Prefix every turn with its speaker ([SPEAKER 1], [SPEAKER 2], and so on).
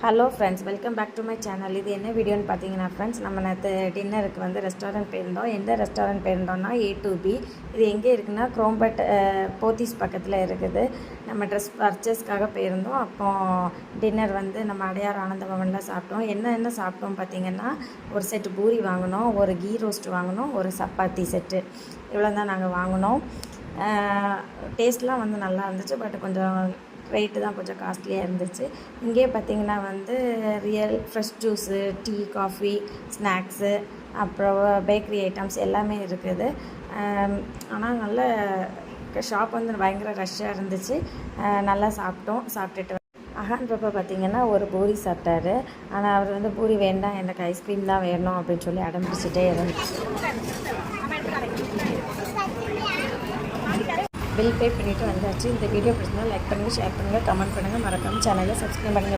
[SPEAKER 1] Hello friends, welcome back to my channel. இது என்ன வீடியோன்னு பார்த்தீங்கன்னா ஃப்ரெண்ட்ஸ், நம்ம நேற்று டின்னருக்கு வந்து ரெஸ்டாரண்ட் போயிருந்தோம். எந்த ரெஸ்டாரண்ட் போயிருந்தோம்னா A2B. இது எங்கே இருக்குன்னா குரோம்பட் போத்தீஸ் பக்கத்தில் இருக்குது. நம்ம ட்ரெஸ் பர்ச்சேஸ்க்காக போயிருந்தோம். அப்போ டின்னர் வந்து நம்ம அடையார் ஆனந்த பவனில் சாப்பிட்டோம். என்ன சாப்பிட்டோம் பார்த்தீங்கன்னா, ஒரு செட்டு பூரி வாங்கினோம், ஒரு கீ ரோஸ்ட் வாங்கினோம், ஒரு சப்பாத்தி செட்டு. இவ்வளோ தான் நாங்கள் வாங்கினோம். டேஸ்ட்லாம் வந்து நல்லா இருந்துச்சு. பட் கொஞ்சம் ரேட்டு தான் கொஞ்சம் காஸ்ட்லியாக இருந்துச்சு. இங்கே பார்த்திங்கன்னா வந்து real fresh juice, tea, coffee, snacks, அப்புறம் பேக்கரி ஐட்டம்ஸ் எல்லாமே இருக்குது. ஆனால் நல்ல ஷாப் வந்து பயங்கர ரஷ்ஷாக இருந்துச்சு. நல்லா சாப்பிட்டுட்டு அஹான் பாப்பா பார்த்திங்கன்னா ஒரு பூரி சாப்பிட்டாரு. ஆனால் அவர் வந்து பூரி வேண்டாம், எனக்கு ஐஸ்கிரீம் தான் வேணும் அப்படின்னு சொல்லி அடம்பிடிச்சிட்டே இருந்துச்சு. பில் பே பண்ணிவிட்டு வந்தாச்சு. இந்த வீடியோ பிடிச்சிருந்தா லைக் பண்ணுங்கள், ஷேர் பண்ணுங்கள், கமெண்ட் பண்ணுங்கள், மறக்காமல் சேனலை சப்ஸ்கிரைப் பண்ணுங்கள்.